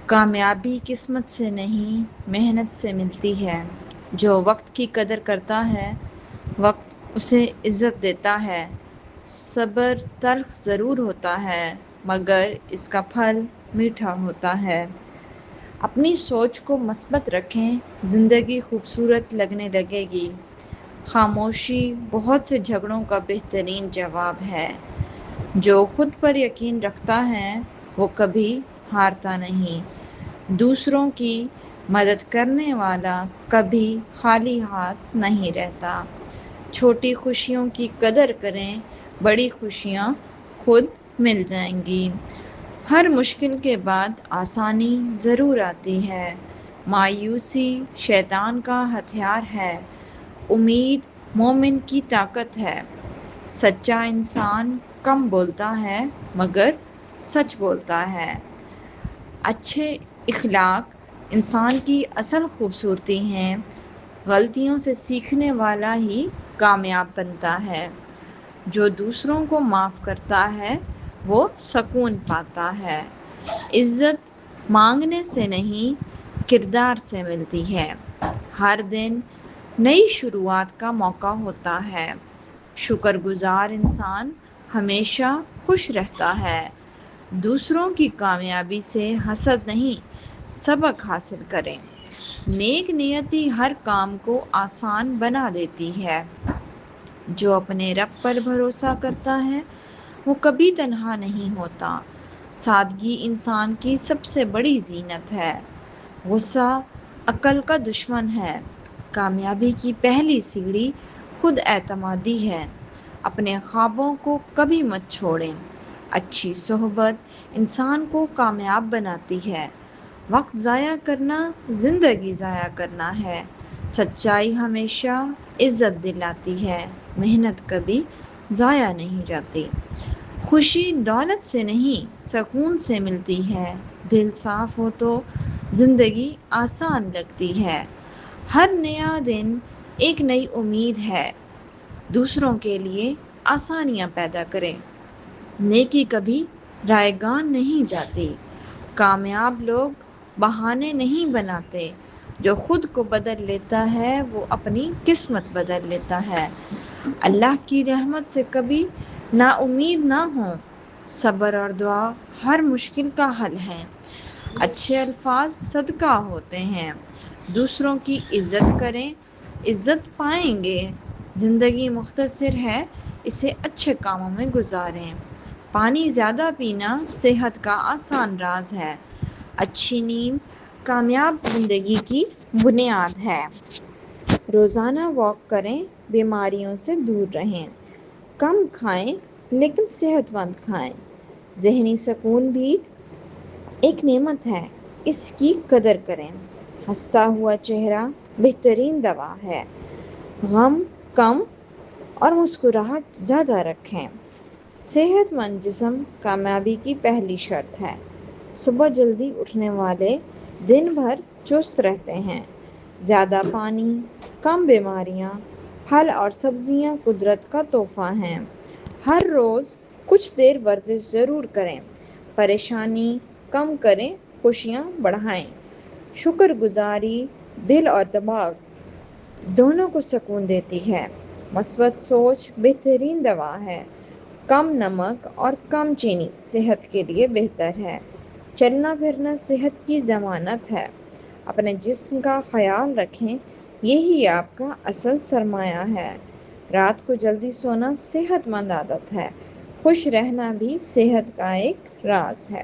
کامیابی قسمت سے نہیں، محنت سے ملتی ہے۔ جو وقت کی قدر کرتا ہے، وقت اسے عزت دیتا ہے۔ صبر تلخ ضرور ہوتا ہے، مگر اس کا پھل میٹھا ہوتا ہے۔ اپنی سوچ کو مثبت رکھیں، زندگی خوبصورت لگنے لگے گی۔ خاموشی بہت سے جھگڑوں کا بہترین جواب ہے۔ جو خود پر یقین رکھتا ہے، وہ کبھی ہارتا نہیں۔ دوسروں کی مدد کرنے والا کبھی خالی ہاتھ نہیں رہتا۔ چھوٹی خوشیوں کی قدر کریں، بڑی خوشیاں خود مل جائیں گی۔ ہر مشکل کے بعد آسانی ضرور آتی ہے۔ مایوسی شیطان کا ہتھیار ہے، امید مومن کی طاقت ہے۔ سچا انسان کم بولتا ہے، مگر سچ بولتا ہے۔ اچھے اخلاق انسان کی اصل خوبصورتی ہیں۔ غلطیوں سے سیکھنے والا ہی کامیاب بنتا ہے۔ جو دوسروں کو معاف کرتا ہے، وہ سکون پاتا ہے۔ عزت مانگنے سے نہیں، کردار سے ملتی ہے۔ ہر دن نئی شروعات کا موقع ہوتا ہے۔ شکر گزار انسان ہمیشہ خوش رہتا ہے۔ دوسروں کی کامیابی سے حسد نہیں، سبق حاصل کریں۔ نیک نیتی ہر کام کو آسان بنا دیتی ہے۔ جو اپنے رب پر بھروسہ کرتا ہے، وہ کبھی تنہا نہیں ہوتا۔ سادگی انسان کی سب سے بڑی زینت ہے۔ غصہ عقل کا دشمن ہے۔ کامیابی کی پہلی سیڑھی خود اعتمادی ہے۔ اپنے خوابوں کو کبھی مت چھوڑیں۔ اچھی صحبت انسان کو کامیاب بناتی ہے۔ وقت ضائع کرنا زندگی ضائع کرنا ہے۔ سچائی ہمیشہ عزت دلاتی ہے۔ محنت کبھی ضائع نہیں جاتی۔ خوشی دولت سے نہیں، سکون سے ملتی ہے۔ دل صاف ہو تو زندگی آسان لگتی ہے۔ ہر نیا دن ایک نئی امید ہے۔ دوسروں کے لیے آسانیاں پیدا کریں۔ نیکی کبھی رائے گان نہیں جاتی۔ کامیاب لوگ بہانے نہیں بناتے۔ جو خود کو بدل لیتا ہے، وہ اپنی قسمت بدل لیتا ہے۔ اللہ کی رحمت سے کبھی نا امید نہ ہوں۔ صبر اور دعا ہر مشکل کا حل ہے۔ اچھے الفاظ صدقہ ہوتے ہیں۔ دوسروں کی عزت کریں، عزت پائیں گے۔ زندگی مختصر ہے، اسے اچھے کاموں میں گزاریں۔ پانی زیادہ پینا صحت کا آسان راز ہے۔ اچھی نیند کامیاب زندگی کی بنیاد ہے۔ روزانہ واک کریں، بیماریوں سے دور رہیں۔ کم کھائیں لیکن صحت مند کھائیں۔ ذہنی سکون بھی ایک نعمت ہے، اس کی قدر کریں۔ ہنستا ہوا چہرہ بہترین دوا ہے۔ غم کم اور مسکراہٹ زیادہ رکھیں۔ صحت مند جسم کامیابی کی پہلی شرط ہے۔ صبح جلدی اٹھنے والے دن بھر چست رہتے ہیں۔ زیادہ پانی، کم بیماریاں۔ پھل اور سبزیاں قدرت کا تحفہ ہیں۔ ہر روز کچھ دیر ورزش ضرور کریں۔ پریشانی کم کریں، خوشیاں بڑھائیں۔ شکر گزاری دل اور دماغ دونوں کو سکون دیتی ہے۔ مثبت سوچ بہترین دوا ہے۔ کم نمک اور کم چینی صحت کے لیے بہتر ہے۔ چلنا پھرنا صحت کی ضمانت ہے۔ اپنے جسم کا خیال رکھیں، یہی آپ کا اصل سرمایہ ہے۔ رات کو جلدی سونا صحت مند عادت ہے۔ خوش رہنا بھی صحت کا ایک راز ہے۔